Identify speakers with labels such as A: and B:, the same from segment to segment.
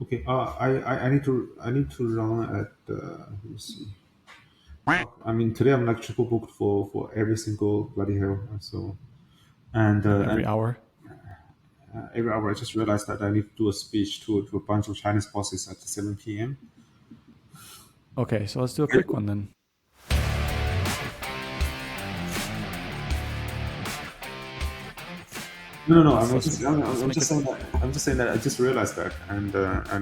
A: Okay. I need to run at. Let me see. I mean, today I'm like triple booked for every single bloody hell. So
B: Every
A: and
B: hour.
A: every hour I just realized that I need to do a speech to a bunch of Chinese bosses at 7 p.m.
B: Okay, so let's do a quick one then.
A: No, no, no.
B: Let's let's let's
A: I'm
B: make
A: just
B: it.
A: saying that. I'm just saying that I just realized that, and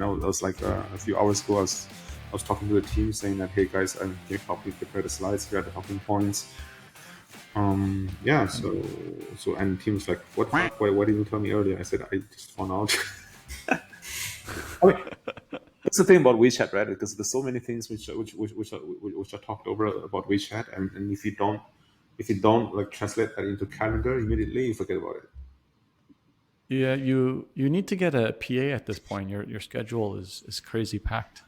A: I was like a few hours ago. I was talking to the team saying that, hey guys, can you help me prepare the slides? Here are the talking points. Yeah. And team was like, what the fuck? Why didn't you tell me earlier? I said I just found out. I mean, that's the thing about WeChat, right? Because there's so many things which are talked over about WeChat, and if you don't like translate that into calendar immediately, you forget about it.
B: Yeah, you need to get a PA at this point. Your schedule is crazy packed.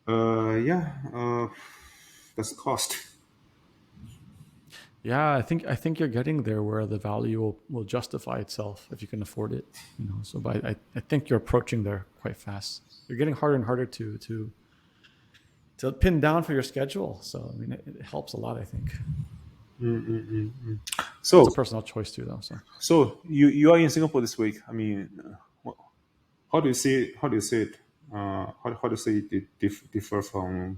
A: Yeah, that's the cost.
B: Yeah, I think you're getting there where the value will justify itself if you can afford it. So I think you're approaching there quite fast. You're getting harder and harder to pin down for your schedule. So I mean, it helps a lot. I think that's
A: So,
B: a personal choice too, though. So
A: you are in Singapore this week. I mean, how do you see it? How do you see it? How do you see it differ from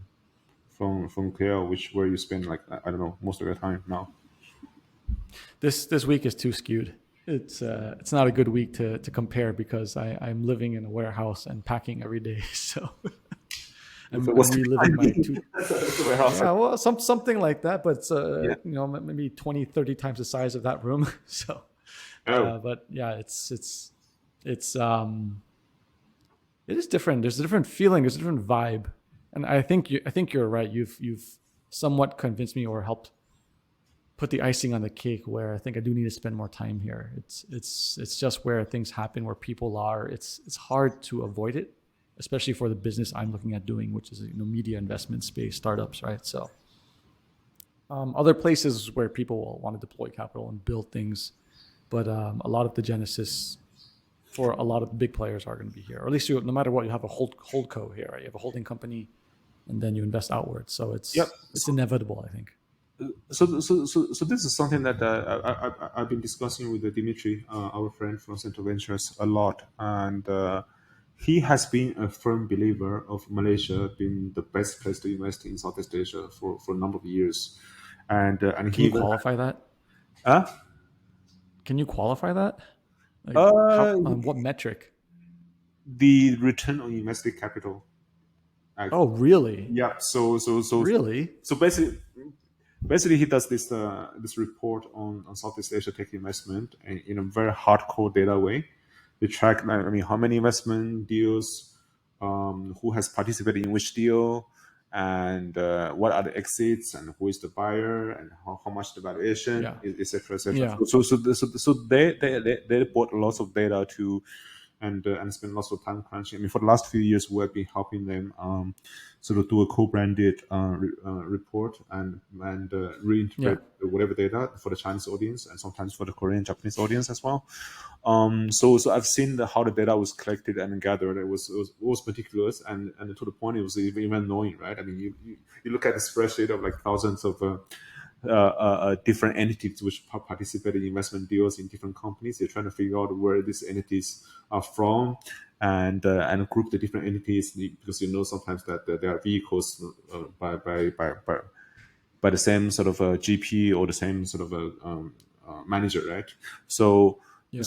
A: KL, which where you spend like I don't know most of your time now?
B: this week is too skewed. It's not a good week to compare because I'm living in a warehouse and packing every day. So
A: So
B: I'm
A: what's the
B: reliving my two.
A: the warehouse?
B: Yeah, well, something like that, but it's
A: Yeah.
B: maybe 20, 30 times the size of that room. So,
A: Oh.
B: but yeah, it's it is different. There's a different feeling. There's a different vibe, and I think you're right. You've somewhat convinced me or helped put the icing on the cake where I think I do need to spend more time here. It's just where things happen, where people are. It's hard to avoid it, especially for the business I'm looking at doing, which is media investment space, startups, right? So other places where people will want to deploy capital and build things, but a lot of the genesis for a lot of the big players are going to be here, or at least no matter what, you have a hold co here, right? You have a holding company, and then you invest outwards. So
A: Yep.
B: it's inevitable, I think.
A: So this is something that I've been discussing with Dimitri, our friend from Central Ventures, a lot, and he has been a firm believer of Malaysia being the best place to invest in Southeast Asia for a number of years, and
B: Can
A: he
B: you
A: even
B: qualify that?
A: uh,
B: Can you qualify that? Like how
A: uh,
B: on what metric?
A: the return on invested capital.
B: Oh, really?
A: Yeah.
B: Really?
A: So basically he does this report on Southeast Asia tech investment in a very hardcore data way. They track, I mean, how many investment deals, who has participated in which deal, and what are the exits, and who is the buyer, and how much the valuation,
B: Yeah.
A: etc., etc.
B: Yeah.
A: So they brought lots of data to and spend lots of time crunching. I mean, for the last few years, we've been helping them sort of do a co-branded report and
B: Yeah.
A: reinterpret whatever data for the Chinese audience and sometimes for the Korean Japanese audience as well. So I've seen how the data was collected and gathered. It was meticulous and to the point it was even annoying, right? I mean, you look at the spreadsheet of like thousands of different entities which participate in investment deals in different companies. They're trying to figure out where these entities are from and group the different entities because sometimes that there are vehicles by the same sort of GP or the same sort of manager, right? So.
B: Yeah.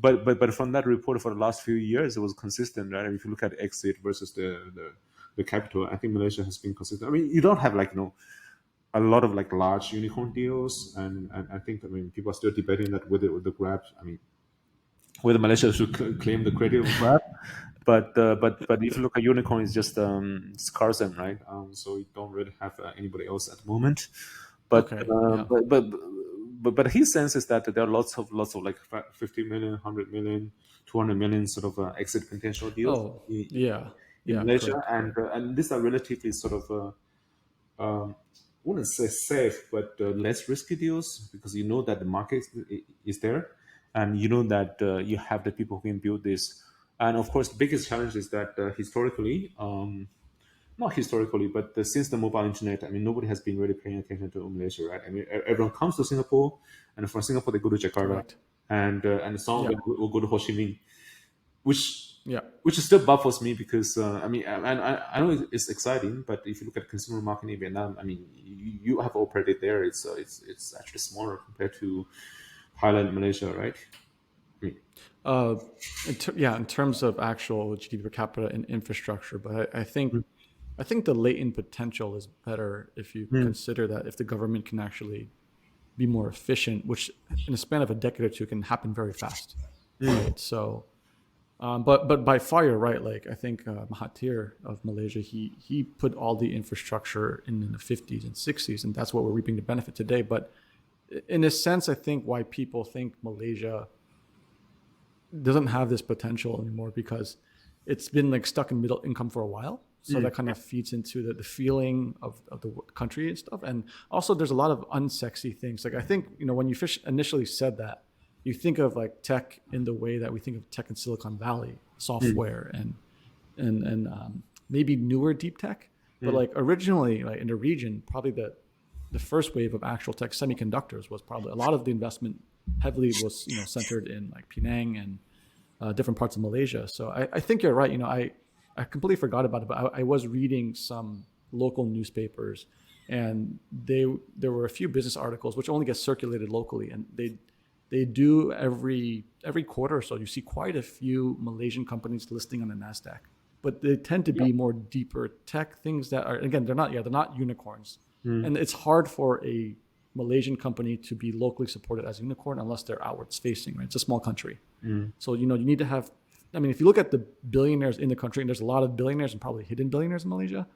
A: But from that report for the last few years, it was consistent, right? I mean, if you look at exit versus the capital, I think Malaysia has been consistent. I mean, you don't have like a lot of like large unicorn deals, and I think people are still debating that with the Grab. I mean, whether Malaysia should claim the credit of Grab, but if you look at unicorn, it's just Scarsem, right? So you don't really have anybody else at the moment. But
B: Okay.
A: uh,
B: Yeah.
A: but, but but his sense is that there are lots of like 50 million, 100 million, 200 million sort of exit potential deals
B: Oh, yeah.
A: in
B: Yeah.
A: Malaysia,
B: Correct.
A: and
B: Correct.
A: these are relatively sort of wouldn't say safe, but less risky deals because that the market is there, and that you have the people who can build this And of course, the biggest challenge is that historically, not historically, but since the mobile internet, I mean, nobody has been really paying attention to Malaysia, right? I mean, everyone comes to Singapore, and from Singapore they go to Jakarta,
B: Correct.
A: and some of
B: Yeah.
A: them will go to Ho Chi Minh, which
B: Yeah.
A: which is still baffles me because I mean, and I know it's exciting, but if you look at consumer market in Vietnam, I mean, you have operated there. It's actually smaller compared to Thailand, Malaysia, right? I mean,
B: Uh, yeah, in terms of actual GDP per capita and infrastructure, but I think the latent potential is better if you
A: mm,
B: consider that if the government can actually be more efficient, which in a span of a decade or two can happen very fast,
A: mm,
B: right? So, but by far you're right. Like I think Mahathir of Malaysia, he put all the infrastructure in the 50s and 60s, and that's what we're reaping the benefit today. But in a sense, I think why people think Malaysia doesn't have this potential anymore because it's been like stuck in middle income for a while. So
A: mm,
B: that kind of feeds into the feeling of the country and stuff. And also there's a lot of unsexy things. Like I think, when you initially said that, you think of like tech in the way that we think of tech in Silicon Valley,
A: mm,
B: software and maybe newer deep tech. But
A: mm,
B: like originally, like in the region, probably the first wave of actual tech semiconductors was probably a lot of the investment heavily was centered in like Penang and different parts of Malaysia. So I think you're right. I completely forgot about it, but I was reading some local newspapers, and there were a few business articles which only get circulated locally, and they do every quarter or so. You see quite a few Malaysian companies listing on the Nasdaq, but they tend to
A: yeah,
B: be more deeper tech things that are, again, they're not unicorns,
A: mm,
B: and it's hard for a Malaysian company to be locally supported as a unicorn unless they're outwards facing. Right, it's a small country,
A: mm,
B: so you need to have. I mean, if you look at the billionaires in the country, and there's a lot of billionaires and probably hidden billionaires in Malaysia,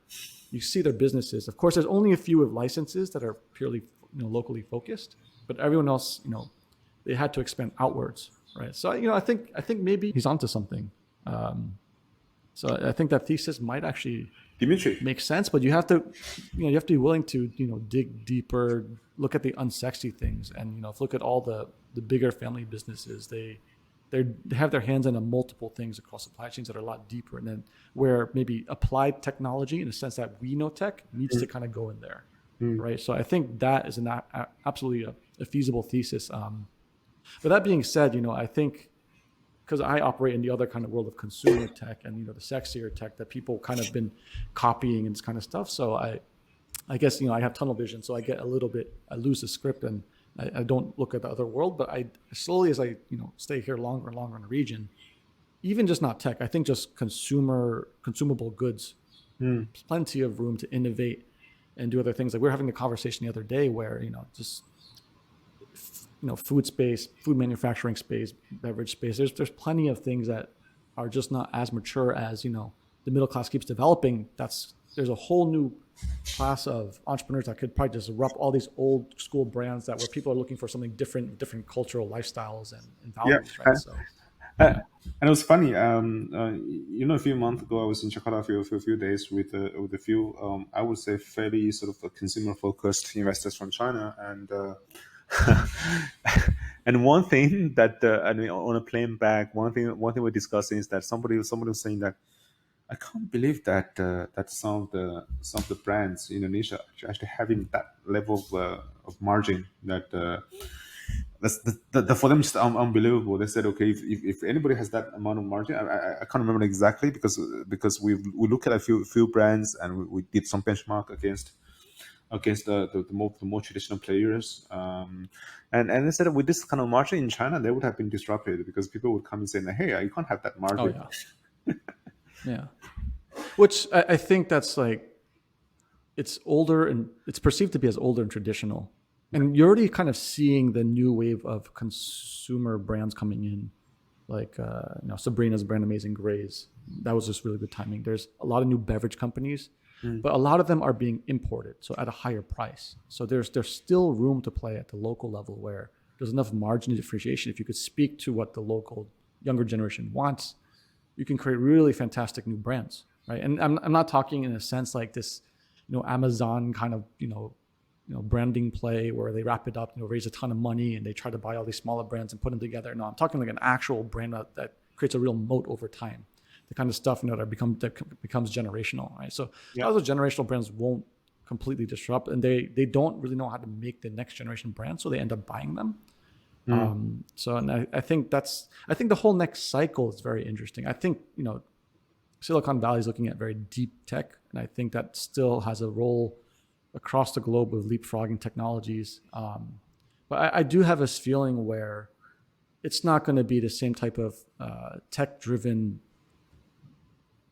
B: you see their businesses. Of course, there's only a few with licenses that are purely locally focused, but everyone else, they had to expand outwards, right? So I think maybe he's onto something. So I think that thesis might actually
A: Dimitri.
B: make sense, but you have to be willing to dig deeper, look at the unsexy things, and look at all the bigger family businesses. They have their hands in multiple things across supply chains that are a lot deeper, and then where maybe applied technology, in the sense that we know tech, needs
A: Mm,
B: to kind of go in there,
A: mm,
B: right? So I think that is absolutely a feasible thesis. But that being said, I think because I operate in the other kind of world of consumer tech and the sexier tech that people kind of been copying and this kind of stuff. So I guess I have tunnel vision, so I get a little bit, I lose the script and I don't look at the other world. But I slowly, as I stay here longer and longer in the region, even just not tech, I think just consumable goods,
A: mm,
B: plenty of room to innovate and do other things. Like we were having the conversation the other day where just food space, food manufacturing space, beverage space. There's plenty of things that are just not as mature as the middle class keeps developing. There's a whole new class of entrepreneurs that could probably disrupt all these old school brands that where people are looking for something different cultural lifestyles and
A: yeah.
B: values, right? So
A: Uh,
B: yeah.
A: and it was funny. A few months ago, I was in Jakarta for a few days with a few, I would say, fairly sort of consumer-focused investors from China, and and one thing that I mean, on a plane back, one thing we're discussing is that somebody was saying that I can't believe that that some of the brands in Indonesia are actually having that level of margin that. For them it's unbelievable. They said, okay, if anybody has that amount of margin, I can't remember exactly because we look at a few brands and we did some benchmark against the more traditional players, and they said that with this kind of margin in China, they would have been disrupted because people would come and say, hey, you can't have that
B: Oh
A: margin.
B: yeah. Yeah. Which I think that's like it's older and it's perceived to be as older and traditional. And you're already kind of seeing the new wave of consumer brands coming in, like Sabrina's brand Amazing Grays. That was just really good timing. There's a lot of new beverage companies,
A: Mm,
B: but a lot of them are being imported, so at a higher price. So there's still room to play at the local level where there's enough margin of differentiation. If you could speak to what the local younger generation wants, you can create really fantastic new brands, right? And I'm not talking in a sense like this, Amazon kind of, branding play where they wrap it up, raise a ton of money and they try to buy all these smaller brands and put them together. No, I'm talking like an actual brand that creates a real moat over time. The kind of stuff that becomes generational, right? So a
A: Yeah.
B: lot of those generational brands won't completely disrupt, and they don't really know how to make the next generation brand, so they end up buying them.
A: Mm.
B: So, and I think the whole next cycle is very interesting. I think Silicon Valley is looking at very deep tech, and I think that still has a role across the globe with leapfrogging technologies. But I do have this feeling where it's not going to be the same type of tech-driven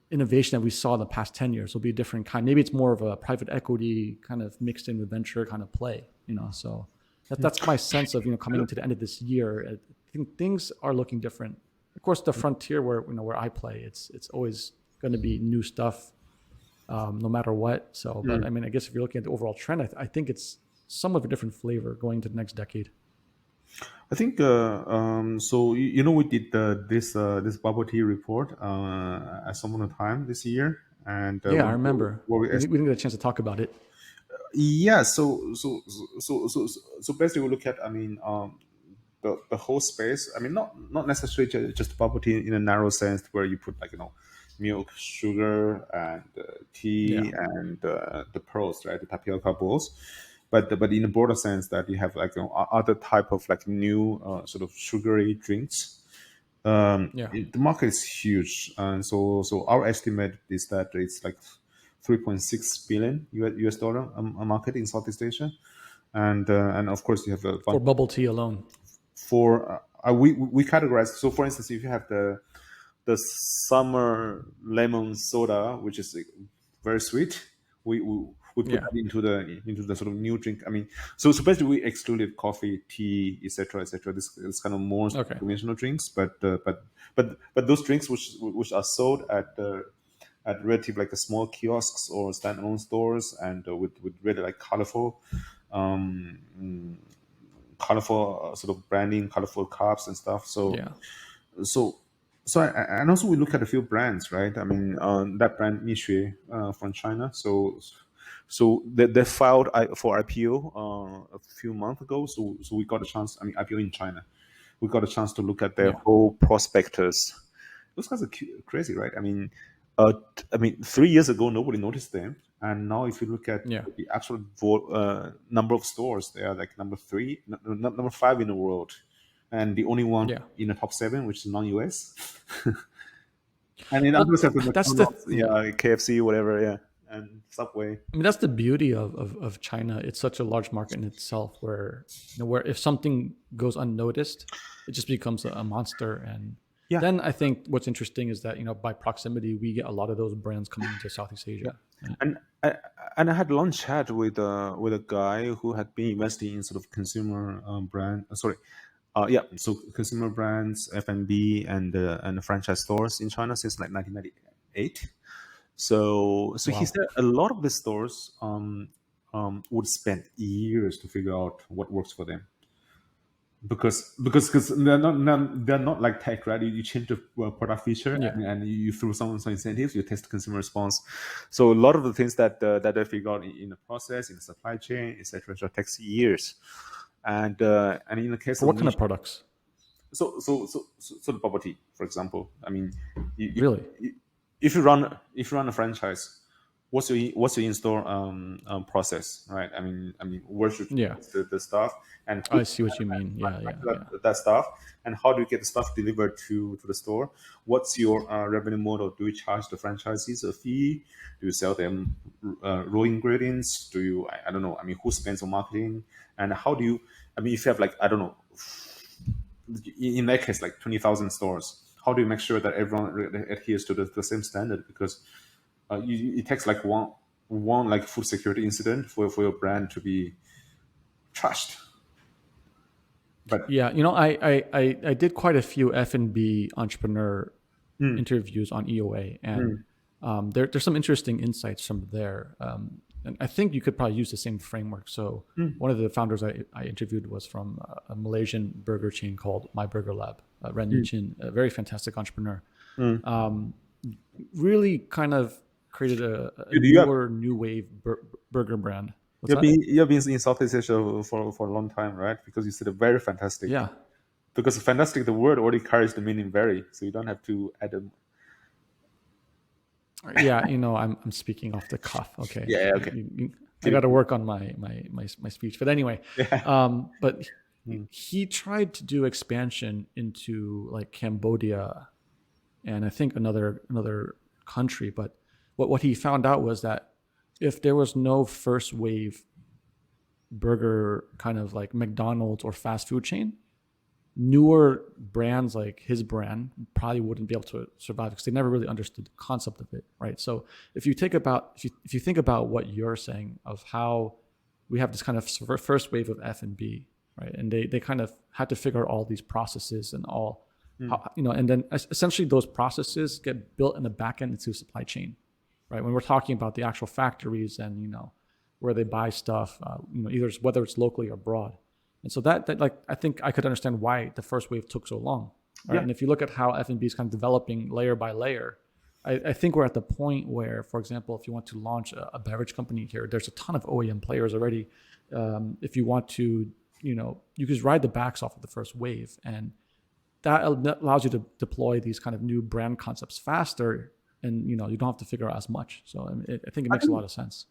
B: innovation that we saw in the past 10 years. It'll be a different kind. Maybe it's more of a private equity kind of mixed in with venture kind of play, so that's my sense of, coming into the end of this year. I think things are looking different. Of course, the frontier where I play, it's always going to be new stuff, no matter what. So, but I mean, I guess if you're looking at the overall trend, I think it's somewhat of a different flavor going into the next decade.
A: I think so. We did this bubble tea report at some point of time this year, and
B: Yeah, I remember.
A: what
B: We didn't get a chance to talk about it.
A: yeah. So basically, we look at, I mean, the whole space. I mean, not necessarily just bubble tea in a narrow sense where you put, like, milk, sugar, and tea,
B: Yeah.
A: and the pearls, right, the tapioca balls. But in a broader sense, that you have, like, other type of, like, new sort of sugary drinks.
B: Yeah.
A: The market is huge, and so our estimate is that it's like 3.6 billion US dollar a market in Southeast Asia, and of course you have a
B: For
A: bunch
B: bubble tea alone.
A: for we categorize. So for instance, if you have the summer lemon soda, which is very sweet, we put
B: Yeah.
A: that into the sort of new drink. I mean, so basically we excluded coffee, tea, etc., etc. This kind of more
B: Okay.
A: conventional drinks, but those drinks which are sold at relative, like, a small kiosks or standalone stores, and with really, like, colorful sort of branding, colorful cups and stuff. So
B: Yeah.
A: so and also we look at a few brands, right? I mean, that brand Mixue from China. So they filed for IPO a few months ago. So we got a chance. I mean, IPO in China. We got a chance to look at their
B: Yeah.
A: whole prospectus. Those guys are crazy, right? I mean, 3 years ago nobody noticed them, and now if you look at
B: Yeah.
A: the actual number of stores, they are like number three, number five in the world, and the only one
B: Yeah.
A: in the top seven, which is non-US. And in
B: Well,
A: others have the
B: that's
A: McDonald's,
B: yeah.
A: yeah, KFC, whatever, yeah, and Subway.
B: I mean, that's the beauty of China. It's such a large market in itself, where where if something goes unnoticed, it just becomes a monster. And
A: Yeah,
B: then I think what's interesting is that by proximity, we get a lot of those brands coming into Southeast
A: yeah.
B: Asia. Right?
A: And I had a long chat with a guy who had been investing in sort of consumer brand. Sorry, yeah, so consumer brands, F&B, and franchise stores in China since like 1998. So he
B: Wow.
A: said a lot of the stores would spend years to figure out what works for them, because they're not like tech, right? You change the product feature,
B: Yeah.
A: and you throw some incentives, you test consumer response. So a lot of the things that they figure out in the process, in the supply chain, etc., takes years. And in the case
B: For
A: of
B: what kind of
A: niche,
B: products?
A: so the bubble tea, for example. I mean,
B: Really?
A: if you run a franchise, what's your in-store process, right? I mean, where should you
B: Yeah.
A: place the stuff, and
B: I see what you mean. Yeah. Yeah. Yeah.
A: that stuff, and how do you get the stuff delivered to the store? What's your revenue model? Do you charge the franchisees a fee? Do you sell them raw ingredients? Do you, I don't know, I mean, who spends on marketing? And how do you, I mean, if you have, like, I don't know, in that case, like 20,000 stores, how do you make sure that everyone adheres to the same standard? Because it takes like one like food security incident for your brand to be trashed. But
B: Yeah. I did quite a few F&B entrepreneur interviews on EOA, and there's some interesting insights from there. And I think you could probably use the same framework. So one of the founders I interviewed was from a Malaysian burger chain called My Burger Lab, Ren Yichin, a very fantastic entrepreneur. Really kind of created a
A: you have
B: new wave burger brand. What's
A: you've
B: that?
A: been you've been in Southeast Asia for a long time, right? Because you said a very fantastic
B: Yeah.
A: because fantastic, the word already carries the meaning very, so you don't have to add a.
B: Yeah, I'm speaking off the cuff. Okay,
A: Yeah, okay.
B: I got to work on my speech. But anyway,
A: Yeah.
B: but he tried to do expansion into like Cambodia and I think another country. But what he found out was that if there was no first wave burger kind of like McDonald's or fast food chain, newer brands like his brand probably wouldn't be able to survive because they never really understood the concept of it, right? So if you think about what you're saying of how we have this kind of first wave of F&B, right, and they kind of had to figure out all these processes and all how, and then essentially those processes get built in the back end into supply chain, right? When we're talking about the actual factories and where they buy stuff, either whether it's locally or abroad. And so that like I think I could understand why the first wave took so long. Right?
A: Yeah.
B: And if you look at how F&B is kind of developing layer by layer, I think we're at the point where, for example, if you want to launch a beverage company here, there's a ton of OEM players already. If you want to, you just ride the backs off of the first wave, and that allows you to deploy these kind of new brand concepts faster, and you don't have to figure out as much. So I think it makes a lot of sense.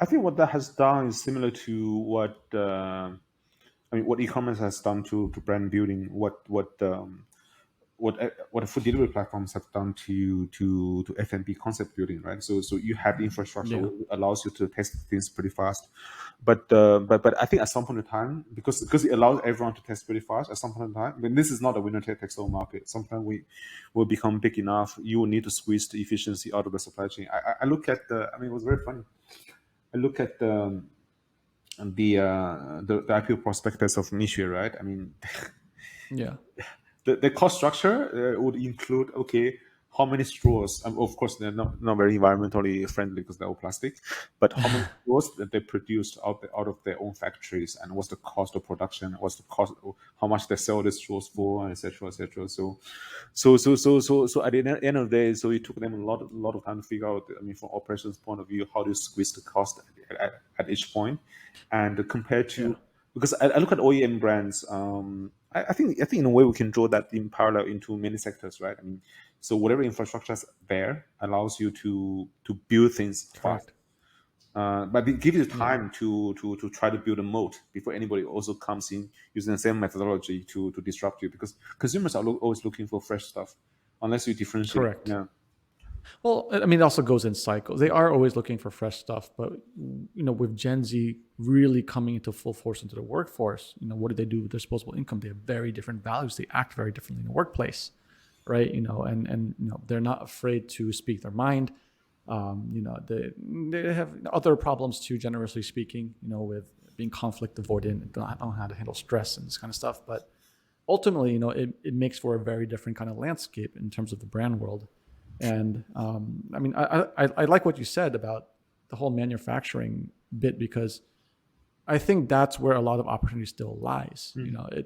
A: I think what that has done is similar to what what e-commerce has done to brand building. What food delivery platforms have done to F&B concept building, right? So you have infrastructure
B: Yeah.
A: which allows you to test things pretty fast, but I think at some point in time, because it allows everyone to test pretty fast at some point in time. But this is not a winner takes all market. Sometimes we will become big enough. You will need to squeeze the efficiency out of the supply chain. I look at it was very funny. I look at the IPO prospectus of Niche, right? I mean,
B: Yeah.
A: the cost structure would include, okay, how many straws? Of course, they're not very environmentally friendly because they're all plastic, but how many straws that they produced out of their own factories, and what's the cost of production? What's the cost? How much they sell the straws for, etc., etc. So at the end of the day, so it took them a lot of time to figure out. I mean, from operations point of view, how to squeeze the cost at each point, and compared to.
B: Yeah.
A: Because I look at OEM brands, I think in a way we can draw that in parallel into many sectors, right? I mean, so whatever infrastructure is there allows you to build things fast,
B: Correct.
A: but it gives you
B: Yeah.
A: time to try to build a moat before anybody also comes in using the same methodology to disrupt you. Because consumers are always looking for fresh stuff, unless you differentiate.
B: Correct.
A: Yeah,
B: Well, I mean, it also goes in cycles. They are always looking for fresh stuff, but with Gen Z really coming into full force into the workforce, what do they do with their disposable income? They have very different values. They act very differently in the workplace, right? And they're not afraid to speak their mind. They have other problems too, generously speaking. With being conflict avoidant, don't know how to handle stress and this kind of stuff. But ultimately, it makes for a very different kind of landscape in terms of the brand world. And I mean, I like what you said about the whole manufacturing bit, because I think that's where a lot of opportunity still lies.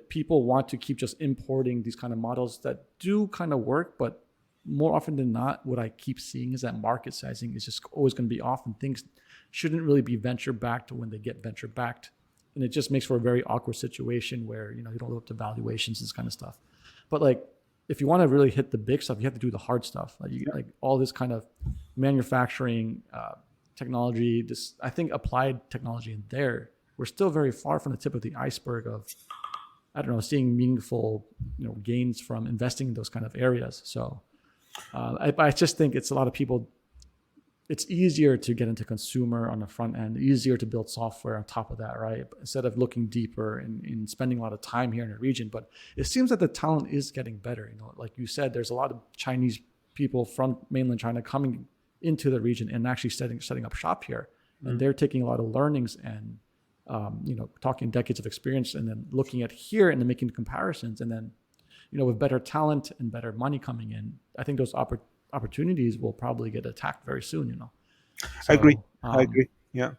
B: People want to keep just importing these kind of models that do kind of work, but more often than not, what I keep seeing is that market sizing is just always going to be off, and things shouldn't really be venture backed when they get venture backed. And it just makes for a very awkward situation where, you don't live up to valuations and this kind of stuff. But like, if you want to really hit the big stuff, you have to do the hard stuff. Like all this kind of manufacturing technology, I think applied technology in there, we're still very far from the tip of the iceberg of, I don't know, seeing meaningful, gains from investing in those kind of areas. So I just think it's a lot of people. It's easier to get into consumer on the front end, easier to build software on top of that, right? Instead of looking deeper and spending a lot of time here in the region. But it seems that the talent is getting better. Like you said, there's a lot of Chinese people from mainland China coming into the region and actually setting up shop here. And they're taking a lot of learnings and, talking decades of experience, and then looking at here and then making comparisons. And then, with better talent and better money coming in, I think those opportunities will probably get attacked very soon. So,
A: I agree. Yeah.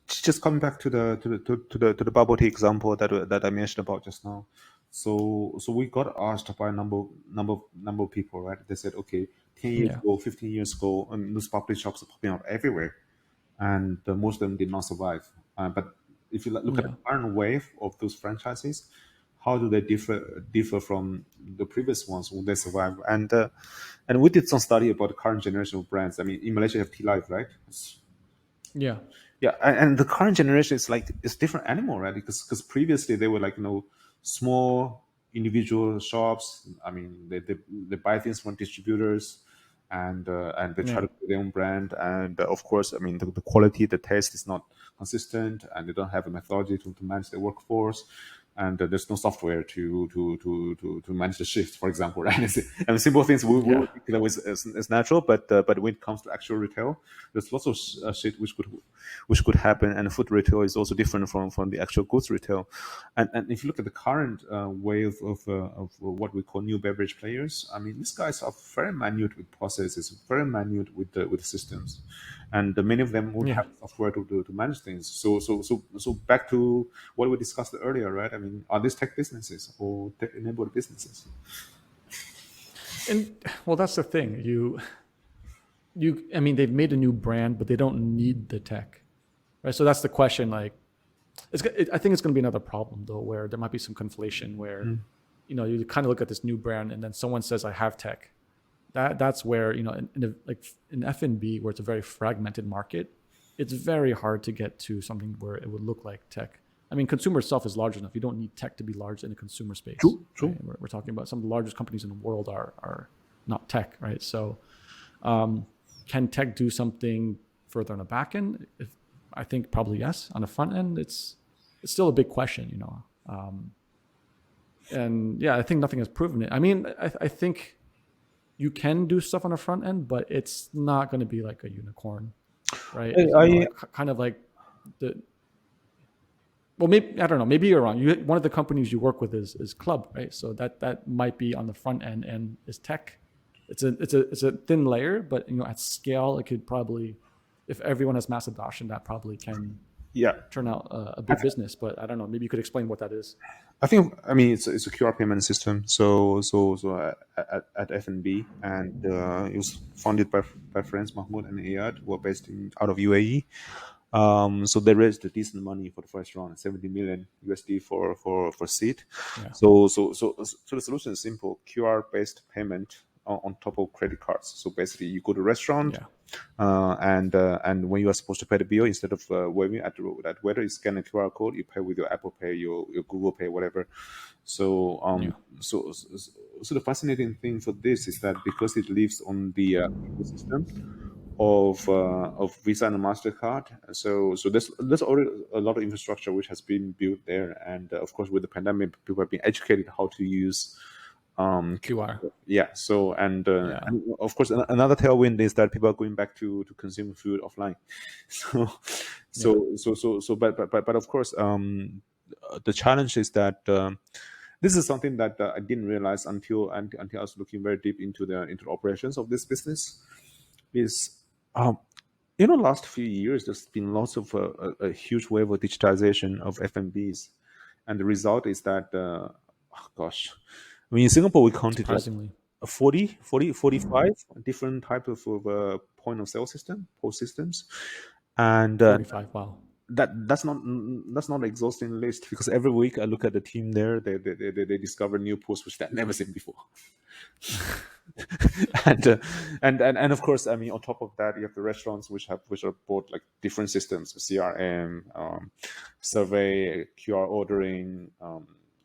A: Just coming back to the bubble tea example that I mentioned about just now. So we got asked by a number of people, right? They said, okay, 10 years
B: Yeah.
A: ago, 15 years ago, those bubble tea shops are popping up everywhere, and most of them did not survive. But if you look at the
B: Yeah.
A: current wave of those franchises, how do they differ from the previous ones? Will they survive? And we did some study about the current generation of brands. I mean, in Malaysia, you have Tea Life, right?
B: Yeah.
A: Yeah, and the current generation is like it's different animal, right? Because previously they were like small individual shops. I mean, they buy things from distributors, and they try
B: Yeah.
A: to create their own brand. And of course, I mean the quality, the taste is not consistent, and they don't have a methodology to manage their workforce. And there's no software to manage the shift, for example, right? And simple things we
B: Yeah.
A: would think that was as natural, but when it comes to actual retail, there's lots of shit which could happen. And food retail is also different from the actual goods retail. And if you look at the current wave of what we call new beverage players, I mean, these guys are very minute with processes, very minute with systems, and many of them would
B: Yeah.
A: have software to manage things. So back to what we discussed earlier, right? I mean, are these tech businesses or tech enabled businesses?
B: And well, that's the thing. I mean, they've made a new brand, but they don't need the tech, right? So that's the question. Like, I think it's going to be another problem though, where there might be some conflation where, you kind of look at this new brand and then someone says, I have tech. That's where, like in F&B, where it's a very fragmented market, it's very hard to get to something where it would look like tech. I mean, consumer itself is large enough. You don't need tech to be large in a consumer space,
A: True,
B: right?
A: true.
B: We're talking about some of the largest companies in the world are not tech, right? So, can tech do something further on the back end? If I think probably yes. On the front end, it's still a big question. And yeah, I think nothing has proven it. I mean, I think you can do stuff on the front end, but it's not going to be like a unicorn, right?
A: I, I
B: Like kind of like the well, maybe I don't know. Maybe you're wrong. One of the companies you work with is Club, right? So that might be on the front end and is tech. It's a thin layer, but at scale, it could probably, if everyone has mass adoption, that probably can
A: yeah.
B: turn out a big business. But I don't know. Maybe you could explain what that is.
A: I mean, it's a QR payment system. So at F&B, and it was founded by friends Mahmoud and Ayad, who are based out of UAE. So they raised a decent money for the first round, 70 million USD for seed.
B: Yeah,
A: So the solution is simple: QR based payment on top of credit cards. So basically, you go to a restaurant,
B: yeah,
A: and when you are supposed to pay the bill, instead of waving at waiter, you scan a QR code, you pay with your Apple Pay, your Google Pay, whatever. So
B: yeah,
A: so the fascinating thing for this is that because it lives on the ecosystem of Visa and Mastercard. So there's already a lot of infrastructure which has been built there, and of course with the pandemic, people have been educated how to use.
B: QR.
A: Yeah. So
B: Yeah,
A: and of course another tailwind is that people are going back to consume food offline. So
B: yeah,
A: but of course the challenge is that. This is something that I didn't realize until I was looking very deep into the operations of this business. Is last few years there's been lots of a huge wave of digitization of F&Bs, and the result is that oh gosh, I mean in Singapore we counted like
B: surprisingly,
A: 45 different types of point of sale post systems, and
B: 45. Wow.
A: that's not an exhausting list because every week I look at the team there, they discover new posts which they've never seen before. And of course, I mean, on top of that, you have the restaurants which are both like different systems, CRM, survey, QR ordering.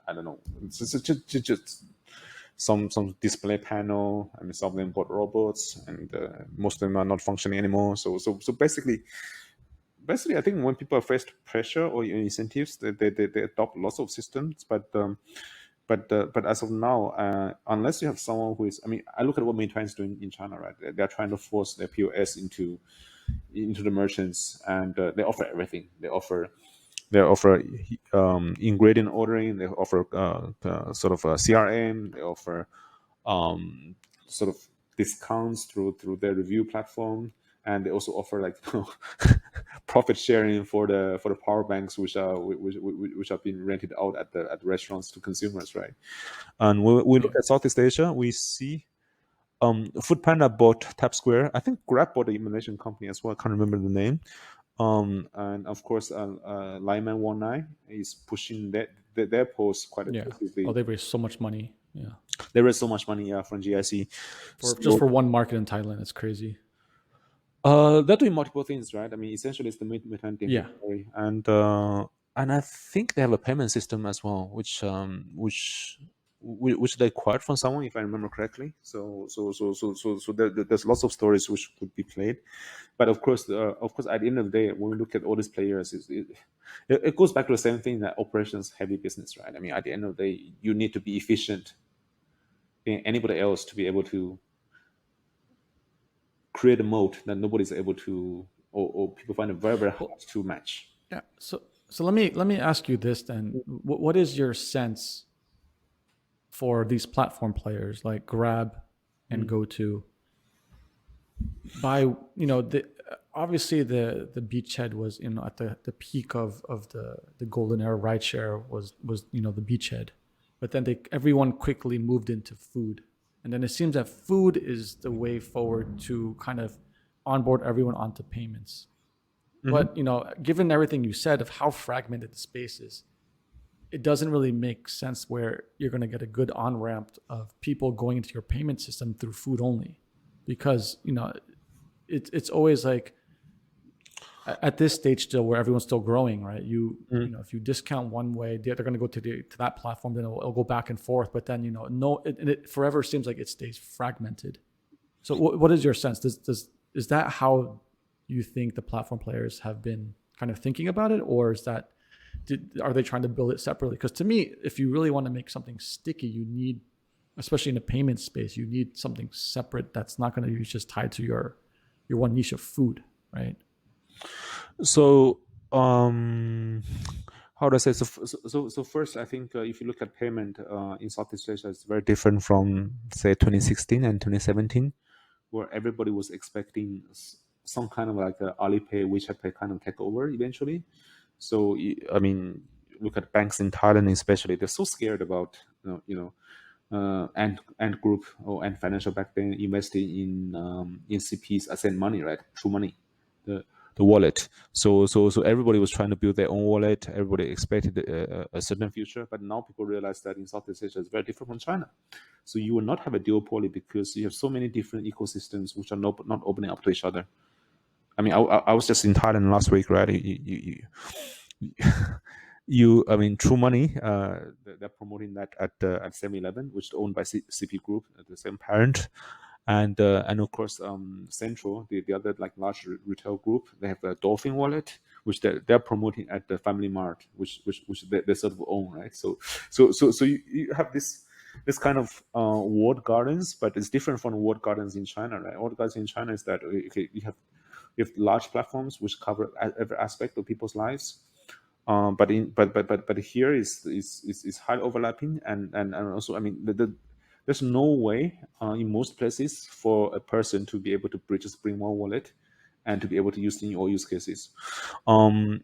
A: I don't know, it's just some display panel. I mean, some of them bought robots, and most of them are not functioning anymore. So basically, I think when people are faced pressure or incentives, they adopt lots of systems. But as of now, unless you have someone who is, I mean, I look at what Meituan is doing in China, right? They're trying to force their POS into the merchants, and they offer everything. They offer ingredient ordering. They offer sort of a CRM. They offer sort of discounts through their review platform, and they also offer like profit sharing for the power banks which are being rented out at the restaurants to consumers, right? And we
B: Yeah,
A: look at Southeast Asia, we see FoodPanda bought Tap Square. I think Grab bought the Malaysian company as well. I can't remember the name. And of course, Lyman 19 is pushing their post quite
B: Yeah. Oh,
A: aggressively.
B: they raised so much money. Yeah.
A: There is so much money from GIC.
B: For just
A: So
B: for one market in Thailand, it's crazy.
A: they're doing multiple things, right? I mean, essentially, it's the mutant
B: Yeah.
A: inventory, and I think they have a payment system as well, which they acquired from someone, if I remember correctly. So there's lots of stories which could be played, but of course, at the end of the day, when we look at all these players, it goes back to the same thing, that operations heavy business, right? I mean, at the end of the day, you need to be efficient than anybody else to be able to create a moat that nobody's able to, or people find it very, very
B: Well,
A: hard to match.
B: yeah. So let me ask you this then. What is your sense for these platform players like Grab and
A: Mm.
B: GoTo? By the obviously the beachhead was at the peak of the golden era. Rideshare was the beachhead, but then everyone quickly moved into food, and then it seems that food is the way forward to kind of onboard everyone onto payments.
A: Mhm.
B: But given everything you said of how fragmented the space is, it doesn't really make sense where you're going to get a good on ramp of people going into your payment system through food only, because it's always like at this stage still where everyone's still growing, right? If you discount one way, they're going to go to that platform, then it'll go back and forth. But then no, it forever seems like it stays fragmented. So what is your sense? Is that how you think the platform players have been kind of thinking about it, or are they trying to build it separately? Because to me, if you really want to make something sticky, you need, especially in the payment space, you need something separate that's not going to be just tied to your one niche of food, right?
A: So, how do I say? So first, I think if you look at payment in Southeast Asia, it's very different from say 2016 and 2017, where everybody was expecting some kind of like a Alipay, WeChat Pay kind of takeover eventually. So I mean, look at banks in Thailand, especially. They're so scared about Ant Group or Ant Financial back then investing in CP's asset money, right? True money, the the wallet. So everybody was trying to build their own wallet. Everybody expected a certain future, but now people realize that in Southeast Asia is very different from China. So you will not have a duopoly because you have so many different ecosystems which are not opening up to each other. I mean, I was just in Thailand last week, right? I mean, True Money, they're promoting that at 7-Eleven, which is owned by CP Group, the same parent, and of course, Central, the other like large retail group, they have a Dolphin wallet, which they're promoting at the Family Mart, which they sort of own, right? So you have this kind of walled gardens, but it's different from walled gardens in China, right? Walled gardens in China is that okay, you have large platforms which cover every aspect of people's lives. But here is high overlapping, and also I mean there's no way in most places for a person to be able to just bring one wallet and to be able to use it in all use cases. Um,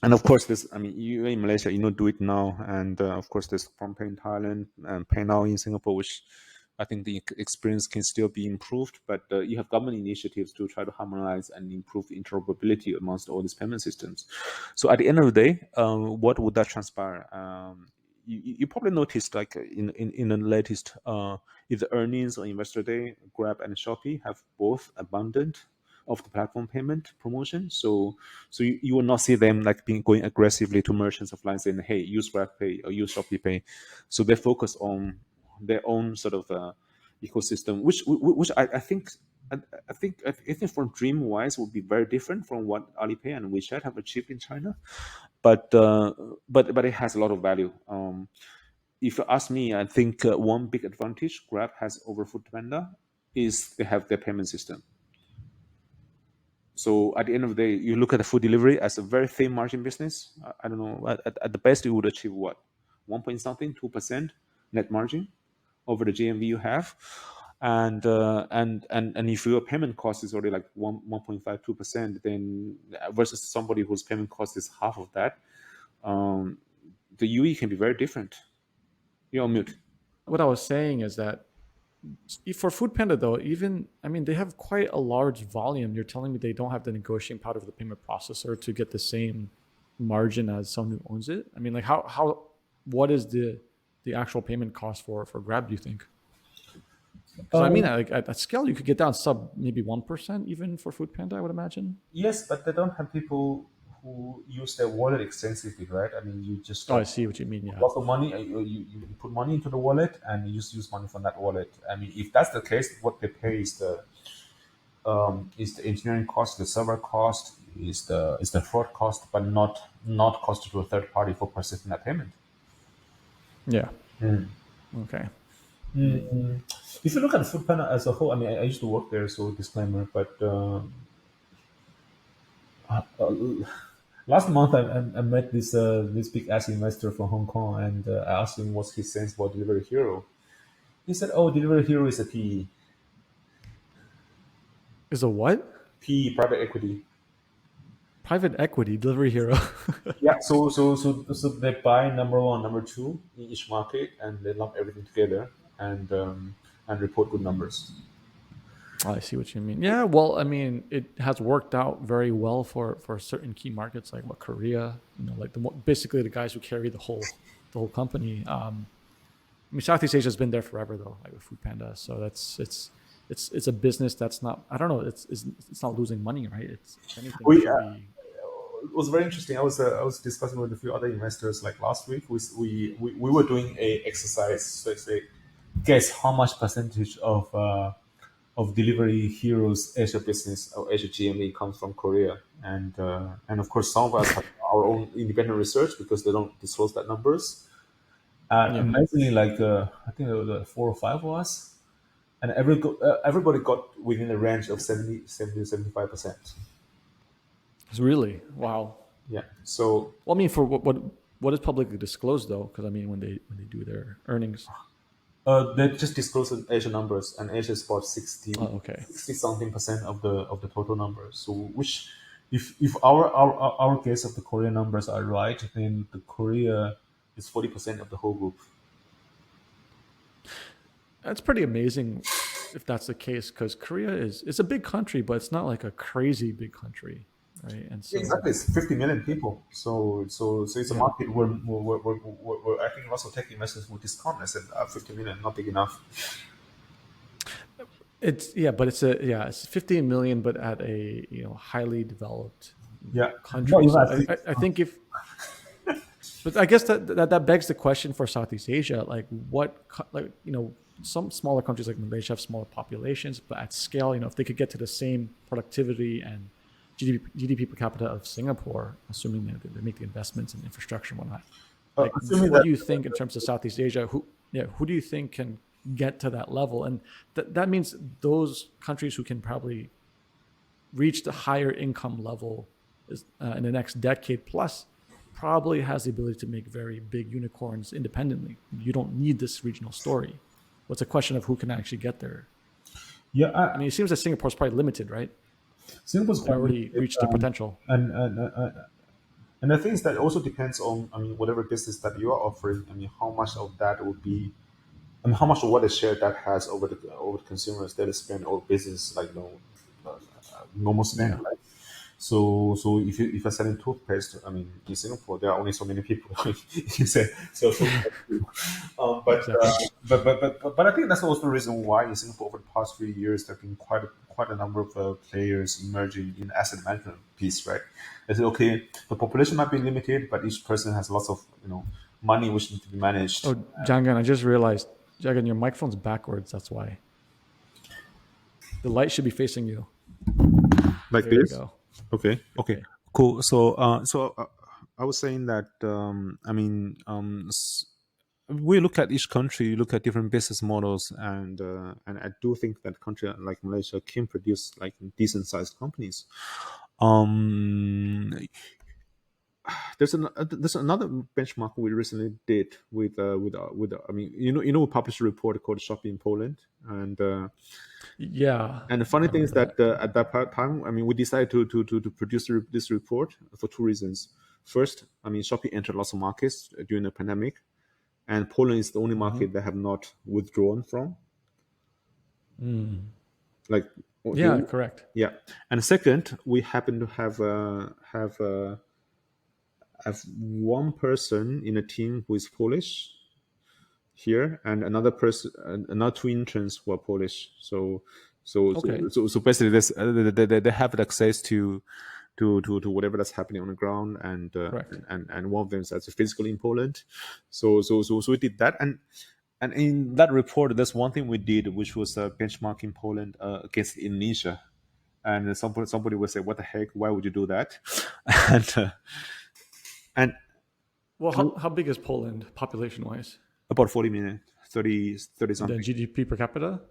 A: and of course, this I mean you in Malaysia, do it now, and of course there's PromptPay in Thailand and Pay Now in Singapore, which I think the experience can still be improved, but you have government initiatives to try to harmonize and improve interoperability amongst all these payment systems. So at the end of the day, what would that transpire? You probably noticed, like in the latest, either earnings or investor day, Grab and Shopee have both abandoned of the platform payment promotion. So you will not see them like going aggressively to merchants of line saying, "Hey, use GrabPay or use Shopee Pay." So they focus on their own sort of ecosystem, which I think. I think from dream wise would be very different from what Alipay and WeChat have achieved in China, but but it has a lot of value. If you ask me, I think one big advantage Grab has over FoodPanda is they have their payment system. So at the end of the day, you look at the food delivery as a very thin margin business. I don't know. At the best, you would achieve what, one point something, 2% net margin over the GMV you have, and if your payment cost is already like 1.52%, then versus somebody whose payment cost is half of that, the UE can be very different. You're on mute.
B: What I was saying is that For FoodPanda though, even I mean, they have quite a large volume. You're telling me they don't have the negotiating power of the payment processor to get the same margin as someone who owns it? I mean, like what is the actual payment cost for Grab? Do you think? Because I mean,
A: Um,
B: like at scale, you could get down sub maybe 1% even for FoodPanda. I would imagine.
A: yes, but they don't have people who use their wallet extensively, right? I mean, you just
B: Oh, I see what you mean.
A: put
B: Yeah.
A: lots of money, you put money into the wallet, and you just use money from that wallet. I mean, if that's the case, what they pay is the engineering cost, the server cost, is the fraud cost, but not cost to a third party for processing that payment.
B: Yeah.
A: Mm.
B: Okay.
A: Mm. If you look at FoodPanda as a whole, I mean, I used to work there, so disclaimer. But last month, I met this big ass investor from Hong Kong, and I asked him what's his sense about Delivery Hero. He said, "Oh, Delivery Hero is a PE,
B: Is a what?
A: PE private equity.
B: Private equity delivery hero.
A: Yeah, so they buy number one, number two in each market, and they lump everything together and report good numbers.
B: Oh, I see what you mean. Yeah, well, I mean, it has worked out very well for certain key markets like what Korea, like basically the guys who carry the whole company. I mean, Southeast Asia has been there forever though, like with Food Panda. So it's a business that's not. I don't know. It's not losing money, right? It's if anything, it
A: We
B: should be.
A: It was very interesting. I was discussing with a few other investors like last week. We were doing a exercise. So say, guess how much percentage of Delivery Heroes Asia business or Asia GME comes from Korea, and of course some of us have our own independent research because they don't disclose that numbers.
B: Yeah,
A: Amazingly, like I think there were four or five of us, and everybody got within a range of 70 to 75%.
B: it's really wow.
A: Yeah. So
B: Well, I mean, for what is publicly disclosed though, because I mean, when they do their earnings.
A: they just disclosed Asia numbers, and Asia is about
B: Oh, okay.
A: 60 something percent of the total numbers. So, which, if our guess of the Korea numbers are right, then the Korea is 40% of the whole group.
B: That's pretty amazing if that's the case, because Korea is it's a big country, but it's not like a crazy big country, right? And
A: Yeah,
B: so
A: exactly, it's 50 million people. So it's a
B: yeah,
A: market where I think lots of tech investors would discount. I said 50 million, not big enough.
B: but it's 15 million, but at a highly developed
A: Yeah, not
B: country.
A: even
B: So
A: at six.
B: I think if but I guess that begs the question for Southeast Asia, like some smaller countries like Malaysia have smaller populations, but at scale, if they could get to the same productivity and GDP per capita of Singapore, assuming that they make the investments in infrastructure and whatnot, like
A: Assuming
B: what
A: that
B: do you think in terms of Southeast Asia? Who do you think can get to that level? And that means those countries who can probably reach the higher income level in the next decade plus probably has the ability to make very big unicorns independently. You don't need this regional story. What's a question of who can actually get there?
A: yeah,
B: I mean, it seems that Singapore's probably limited, right?
A: Singapore's
B: They
A: quite
B: already
A: limited,
B: reached their potential.
A: and the thing is that also depends on, I mean, whatever business that you are offering. I mean, how much of that would be, I mean, how much of what a share that has over the consumers that is spend or business like normal spend,
B: Yeah,
A: right? So if you're selling toothpaste, I mean, in Singapore there are only so many people you say so
B: exactly.
A: but I think that's also the reason why in Singapore over the past few years there have been quite a number of players emerging in asset management piece, right? They say okay, the population might be limited, but each person has lots of money which need to be managed.
B: Oh, Jianggan, I just realized, Jianggan, your microphone's backwards. That's why the light should be facing you.
A: Like
B: There you
A: this.
B: go.
A: Okay. Okay.
B: Okay.
A: Cool. So I was saying that I mean we look at each country, look at different business models, and I do think that country like Malaysia can produce like decent sized companies. Um, there's another benchmark we recently did I mean we published a report called Shopee in Poland,
B: Yeah,
A: and the
B: I
A: funny thing is
B: remember that.
A: that at that time, I mean, we decided to produce this report for two reasons. First, I mean, Shopee entered lots of markets during the pandemic, and Poland is the only
B: Hmm.
A: market that have not withdrawn from. Like,
B: Yeah, correct.
A: yeah. And second, we happen to have one person in a team who is Polish here, and another person, another two interns who are Polish.
B: Okay,
A: So basically, they have access to whatever that's happening on the ground,
B: correct.
A: and one of them is actually physically in Poland. So we did that, and in that report, there's one thing we did, which was benchmarking Poland against Indonesia. And somebody would say, "What the heck? Why would you do that?" and and
B: Well, how big is Poland population-wise?
A: about 40 million, 30
B: And then
A: something.
B: GDP per capita?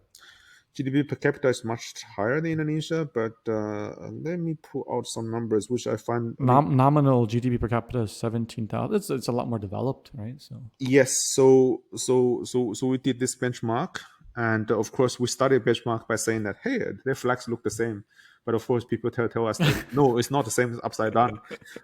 A: GDP per capita is much higher than Indonesia, but let me pull out some numbers, which I find. I mean,
B: Nominal GDP per capita is 17,000. It's a lot more developed, right? So
A: yes. So we did this benchmark, and of course we started benchmark by saying that, hey, their flags look the same, but of course people tell us that no, it's not the same. It's upside down.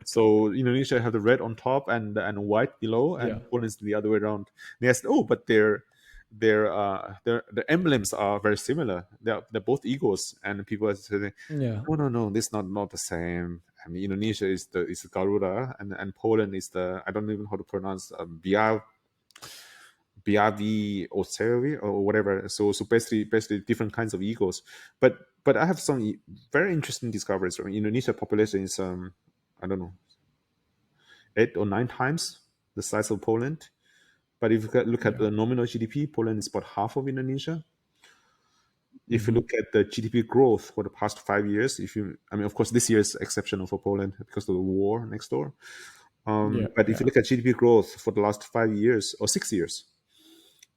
A: So Indonesia have the red on top and white below,
B: yeah,
A: and Poland is the other way around. And yes, oh, but their the emblems are very similar. They're both eagles, and people are saying,
B: yeah.
A: no, this is not the same. I mean, Indonesia is the Garuda, and Poland is the, I don't even know how to pronounce, Biavi or Sevi or whatever. So basically different kinds of eagles. But I have some very interesting discoveries. I mean, Indonesia population is I don't know, 8 or 9 times the size of Poland. But if you look at
B: Yeah.
A: the nominal GDP, Poland is about half of Indonesia. If you
B: Mm-hmm.
A: look at the GDP growth for the past 5 years, I mean, of course, this year is exceptional for Poland because of the war next door.
B: Yeah,
A: But if you
B: yeah.
A: look at GDP growth for the last 5 years or 6 years,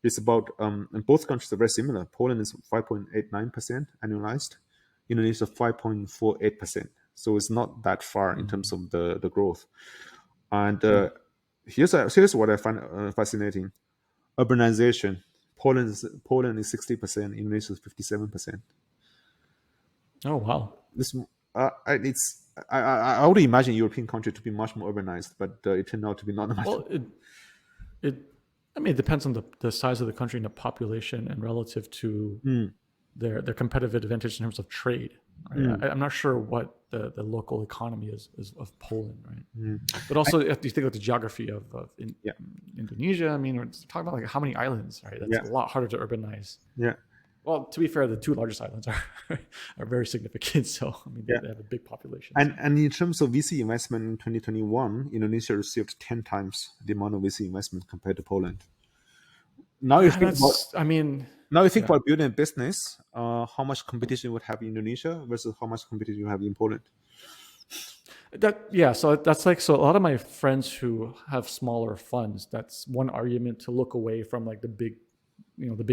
A: it's about, and both countries are very similar. Poland is 5.89% annualized, Indonesia 5.48%. So it's not that far in terms of the growth. And
B: Yeah.
A: here's what I find fascinating: urbanization. Poland is 60%, Indonesia is 57%.
B: Oh wow.
A: This it's I would imagine European country to be much more urbanized, but it turned out to be not much.
B: Well, it I mean it depends on the size of the country and the population and relative to
A: Mm,
B: their competitive advantage in terms of trade. Right?
A: mm,
B: I'm not sure what the local economy is of Poland, right?
A: mm.
B: But also, if you think about the geography of
A: Yeah,
B: Indonesia, I mean, we're talking about like how many islands, right? That's
A: yeah,
B: a lot harder to urbanize.
A: yeah,
B: Well, to be fair, the two largest islands are are very significant. So I mean,
A: yeah.
B: they have a big population. So.
A: And in terms of VC investment in 2021, Indonesia received 10 times the amount of VC investment compared to Poland. Now you think about
B: That's, I mean,
A: now you think
B: yeah.
A: about building a business. How much competition you would have in Indonesia versus how much competition you have in Poland?
B: So that's like, so a lot of my friends who have smaller funds, that's one argument to look away from like the big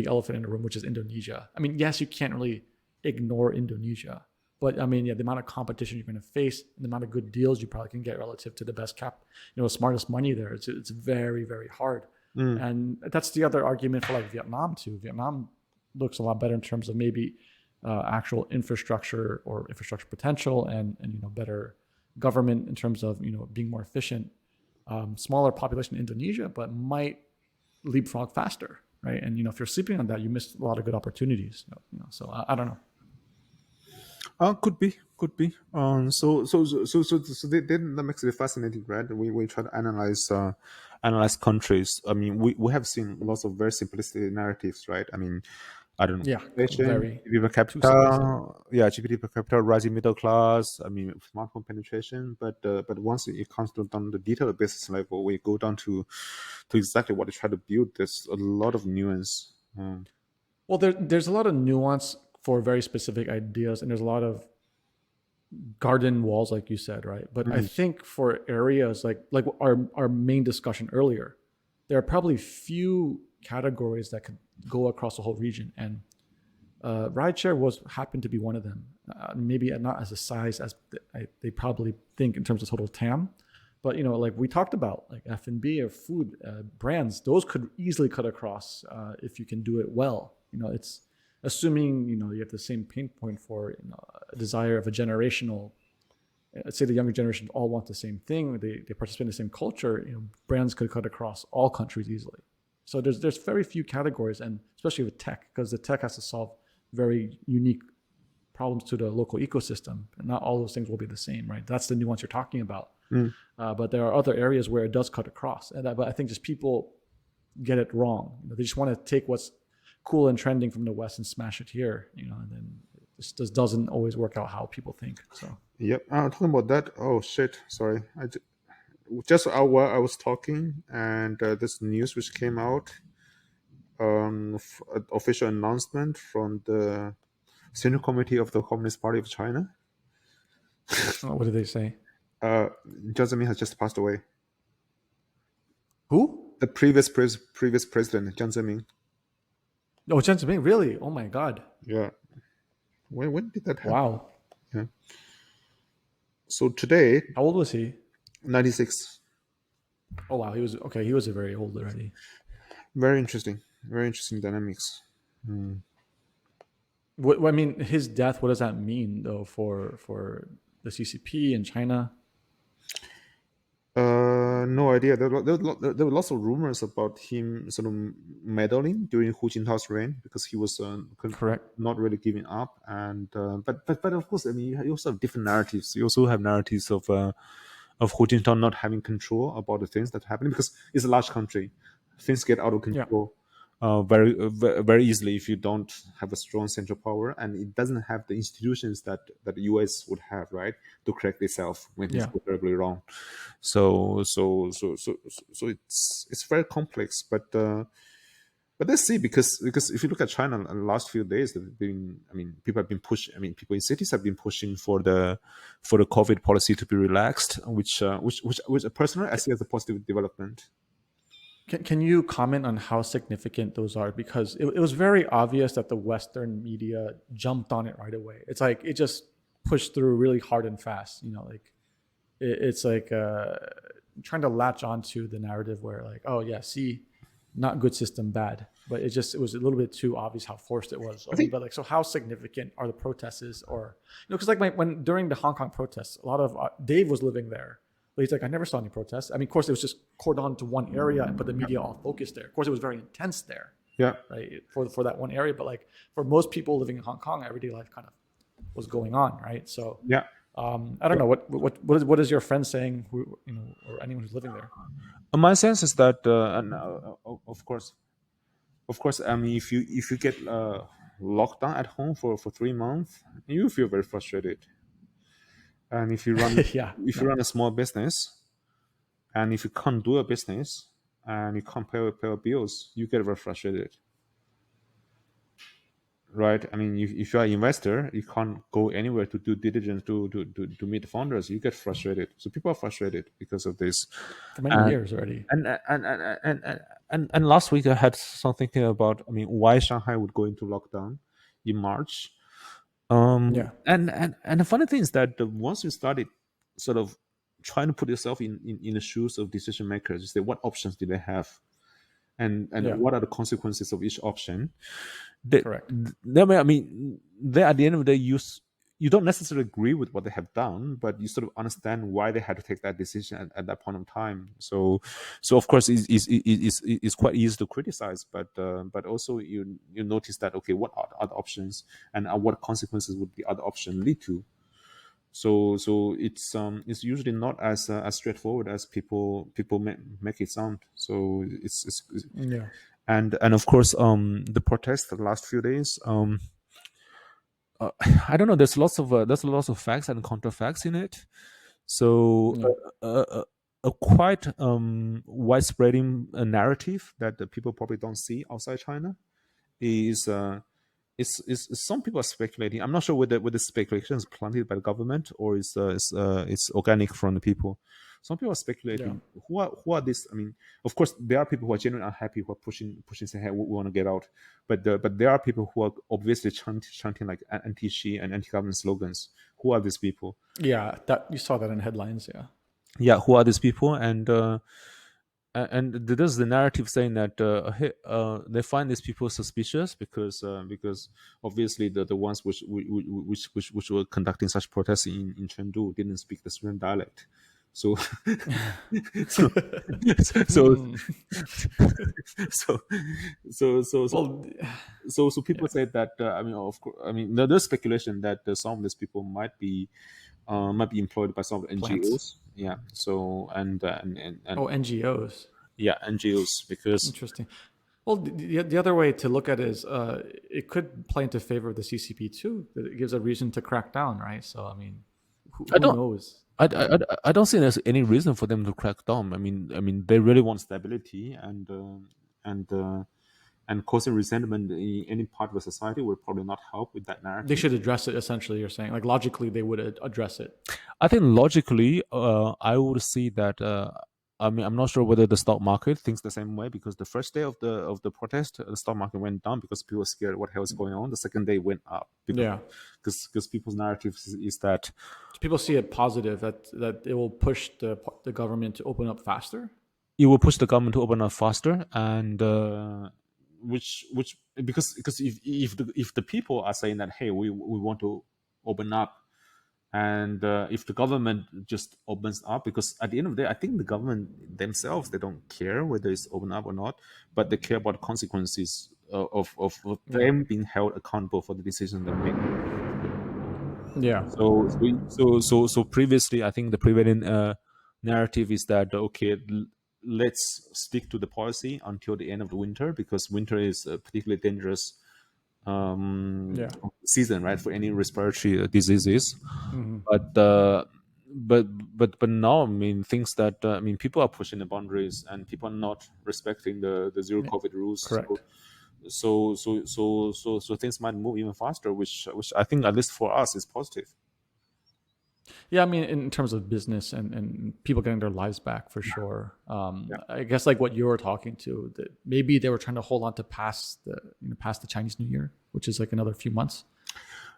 B: elephant in the room, which is Indonesia. I mean, yes, you can't really ignore Indonesia, but I mean, yeah, the amount of competition you're going to face, and the amount of good deals you probably can get relative to the best smartest money there, it's very, very hard.
A: Mm,
B: And that's the other argument for like Vietnam too. Vietnam looks a lot better in terms of maybe actual infrastructure or infrastructure potential, and better government in terms of being more efficient. Smaller population in Indonesia, but might leapfrog faster, right? And if you're sleeping on that, you miss a lot of good opportunities. So I don't know.
A: could be, could be. Then that makes it fascinating, right? We try to analyze countries. I mean, we have seen lots of very simplistic narratives, right? I mean, I don't know,
B: Yeah,
A: population,
B: very
A: GDP per
B: too simplistic.
A: capita, yeah, GDP per capita, rising middle class. I mean, smartphone penetration. But once it comes to down the detailed business level, we go down to exactly what they try to build. There's a lot of nuance.
B: Well, there's a lot of nuance for very specific ideas, and there's a lot of garden walls, like you said, right? But I
A: Mm,
B: think for areas like our main discussion earlier, there are probably few categories that could go across the whole region, and rideshare was happened to be one of them. Maybe not as a size as they probably think in terms of total TAM, but like we talked about, like F&B or food brands, those could easily cut across if you can do it well. It's assuming you have the same pain point for a desire of a generational. Let's say the younger generation all want the same thing. They participate in the same culture. Brands could cut across all countries easily. So there's very few categories, and especially with tech, because the tech has to solve very unique problems to the local ecosystem. And not all those things will be the same, right? That's the nuance you're talking about.
A: Mm.
B: But there are other areas where it does cut across. But I think just people get it wrong. They just want to take what's cool and trending from the West and smash it here, and then it just doesn't always work out how people think. So
A: Yep. Talking about that. Oh shit! Sorry. Just while I was talking, and this news which came out, official announcement from the Central Committee of the Communist Party of China.
B: what did they say?
A: Jiang Zemin has just passed away.
B: Who?
A: The previous president, Jiang Zemin.
B: Oh, Jiang Zemin, really? Oh my God.
A: Yeah. When did that happen?
B: Wow.
A: Yeah. So today,
B: How old was he?
A: 96.
B: Oh wow, he was okay. He was very old already.
A: Very interesting dynamics.
B: What I mean, his death. What does that mean though for the CCP in China?
A: No idea. There were lots of rumors about him sort of meddling during Hu Jintao's reign because he was
B: Correct.
A: not really giving up. And but of course, I mean, you also have different narratives. You also have narratives of Hu Jintao not having control about the things that happen because it's a large country. Things get out of control very easily if you don't have a strong central power, and it doesn't have the institutions that the US would have, right, to correct itself when things go terribly wrong. So it's very complex, but let's see, because if you look at China in the last few days, people have been pushing. I mean, people in cities have been pushing for the COVID policy to be relaxed, which personally I see as a positive development.
B: Can you comment on how significant those are? Because it was very obvious that the Western media jumped on it right away. It's like it just pushed through really hard and fast. It's like trying to latch onto the narrative where like, oh yeah, see, not good system, bad. But it was a little bit too obvious how forced it was. But like, so how significant are the protests? Or because like when during the Hong Kong protests, a lot of Dave was living there. But he's like, I never saw any protests. I mean, of course, it was just cordoned to one area, but the media all focused there. Of course, it was very intense there.
A: Yeah.
B: Right. For that one area. But like for most people living in Hong Kong, everyday life kind of was going on. Right. So
A: yeah.
B: I don't know what is your friend saying, or anyone who's living there?
A: My sense is that, and of course, I mean, if you get locked down at home for 3 months, you feel very frustrated. And if you run you run a small business, and if you can't do a business and you can't pay your bills, you get very frustrated, right? I mean, if you're an investor, you can't go anywhere to do diligence to meet the founders. You get frustrated. So people are frustrated because of this
B: for many years already.
A: And last week I had something about, I mean, why Shanghai would go into lockdown in March. And the funny thing is that once you started sort of trying to put yourself in the shoes of decision makers, you say, what options do they have, and what are the consequences of each option?
B: Correct.
A: I mean, they at the end of the day, you don't necessarily agree with what they have done, but you sort of understand why they had to take that decision at that point in time. So of course it's quite easy to criticize, but also you notice that, okay, what are other options, and what consequences would the other option lead to? So it's usually not as straightforward as people make it sound. So it's and of course the protests the last few days. I don't know. There's lots of facts and counterfacts in it. So a quite widespread narrative that the people probably don't see outside China is some people are speculating. I'm not sure whether the speculation is planted by the government or it's organic from the people. Some people are speculating who are these. I mean, of course, there are people who are genuinely unhappy, who are pushing, saying, "Hey, we want to get out." But there are people who are obviously chanting like anti-Xi and anti-government slogans. Who are these people?
B: Yeah, that you saw that in headlines.
A: Yeah, who are these people? And there's the narrative saying that they find these people suspicious because obviously the ones which were conducting such protests in Chengdu didn't speak the Suzhou dialect. So, so, so, so, so, so, so,
B: Well,
A: so people
B: yeah,
A: said that I mean, of course, I mean, there's speculation that some of these people might be employed by some
B: plants.
A: NGOs. Yeah. So and
B: Oh, NGOs.
A: yeah, NGOs because
B: Interesting. Well, the other way to look at it is it could play into favor of the CCP too. That it gives a reason to crack down, right? So, I mean,
A: I
B: who
A: don't.
B: knows?
A: I don't think there's any reason for them to crack down. I mean, they really want stability and and causing resentment in any part of the society will probably not help with that
B: They
A: narrative.
B: should address it, essentially, you're saying. Like, logically, they would address it.
A: I think logically, I would see that. I mean, I'm not sure whether the stock market thinks the same way because the first day of the protest, the stock market went down because people were scared what hell is going on. The second day went up
B: Yeah.
A: because people's narrative is that
B: So people see it positive that it will push the government to open up faster.
A: it will push the government to open up faster and which because if the people are saying that hey we want to open up and if the government just opens up because at the end of the day I think the government themselves they don't care whether it's open up or not but they care about the consequences of
B: Yeah.
A: them being held accountable for the decisions they make.
B: Yeah.
A: So previously, I think the prevailing narrative is that okay, let's stick to the policy until the end of the winter because winter is a particularly dangerous
B: Yeah.
A: season, right, for any respiratory diseases.
B: Hmm.
A: But but now, I mean, things that I mean, people are pushing the boundaries and people are not respecting the zero
B: Yeah.
A: COVID rules.
B: Correct.
A: So things might move even faster, which I think at least for us is positive.
B: Yeah, I mean, in terms of business and people getting their lives back for sure.
A: Yeah.
B: I guess like what you were talking to, that maybe they were trying to hold on to past the Chinese New Year, which is like another few months.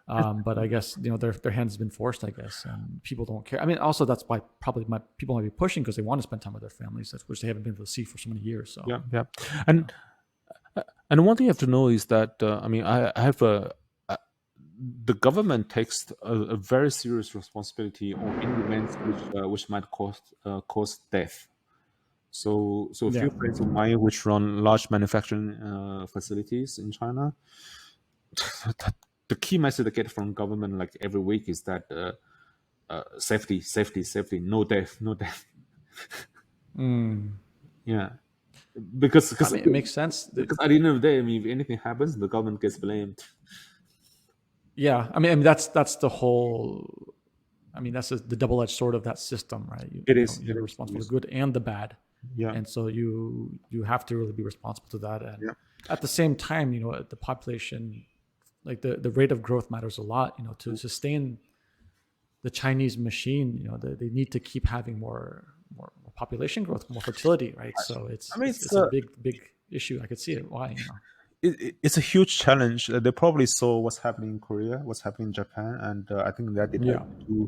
B: But I guess their hands has been forced, I guess, and people don't care. I mean, also that's why probably people might be pushing because they want to spend time with their families, which they haven't been able to see for so many years. So
A: Yeah, yeah, and and one thing you have to know is that I mean I have a the government takes a very serious responsibility on any events which might cause death. So a
B: yeah,
A: few friends of mine which run large manufacturing facilities in China, the key message they get from government like every week is that safety, safety, safety, no death, no death. Yeah, because
B: I
A: because
B: mean, it makes sense.
A: because at the end of the day, I mean, if anything happens, the government gets blamed.
B: Yeah, I mean that's the whole. I mean, that's the double-edged sword of that system, right?
A: It is. It
B: You're
A: is.
B: responsible for
A: Yes.
B: the good and the bad,
A: Yeah.
B: and so you have to really be responsible to that. And
A: Yeah.
B: at the same time, the population, like the rate of growth matters a lot. To sustain the Chinese machine, they need to keep having more population growth, more fertility, right? So
A: I mean,
B: it's a big issue. I could see it. Why?
A: it's a huge challenge. They probably saw what's happening in Korea, what's happening in Japan, and I think that they tried
B: Yeah,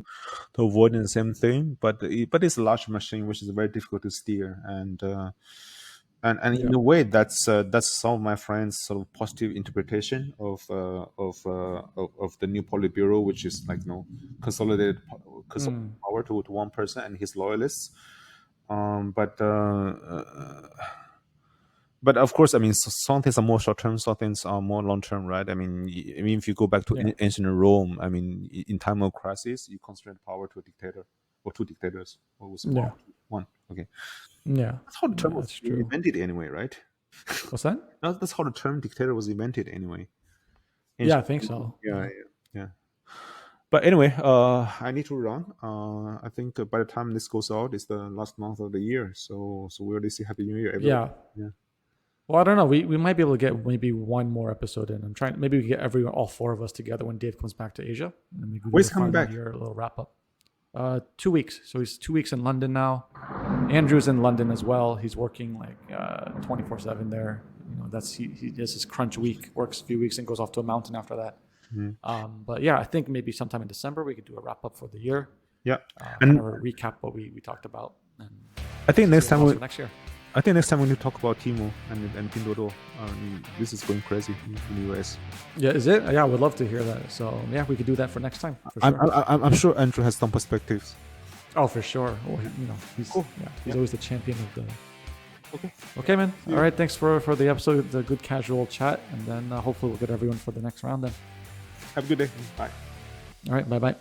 A: to avoid the same thing. But it's a large machine which is very difficult to steer, and in
B: yeah,
A: a way that's some of my friends' sort of positive interpretation of the new Politburo, which is like consolidated power to one person and his loyalists. Um, but uh, uh, but of course, I mean, some things are more short term, some things are more long term, right? I mean, if you go back to
B: yeah.
A: ancient Rome, I mean, in time of crisis, you concentrate power to a dictator or two dictators, or was it one?
B: Yeah,
A: One. Okay,
B: yeah,
A: that's how the term
B: yeah.
A: was
B: That's true.
A: invented anyway, right?
B: What's that?
A: That's how the term dictator was invented anyway.
B: Yeah, I
A: Ancient
B: think
A: Rome.
B: so.
A: Yeah,
B: Yeah.
A: yeah, yeah. But anyway, I need to run. I think by the time this goes out, it's the last month of the year. So we already say Happy New Year, everyone.
B: Yeah.
A: Yeah.
B: Well, I don't know. We might be able to get maybe one more episode in. I'm trying. Maybe we get all four of us together when Dave comes back to Asia, and we can do
A: Where's
B: a
A: coming
B: final
A: back?
B: year little wrap up. 2 weeks. So he's 2 weeks in London now. Andrew's in London as well. He's working like 24/7 there. He does his crunch week, works a few weeks, and goes off to a mountain after that. But yeah, I think maybe sometime in December we could do a wrap up for the year,
A: Yeah.
B: kind
A: And
B: of a recap what we talked about, and
A: I think
B: see
A: next
B: what
A: time
B: else
A: we
B: for next year.
A: I think next time we need to talk about Timo and Pinduoduo. This is going crazy in the US.
B: Yeah, is it? Yeah, I would love to hear that. So yeah, we could do that for next time for
A: I'm,
B: sure.
A: I'm sure Andrew has some perspectives.
B: Oh, for sure. Well, he's
A: Cool.
B: he's
A: Yeah.
B: always the champion of the.
A: Okay.
B: Okay, man.
A: Yeah.
B: All right. Thanks for the episode, the good casual chat, and then hopefully we'll get everyone for the next round. Then.
A: Have a good day. Bye.
B: All right. Bye bye.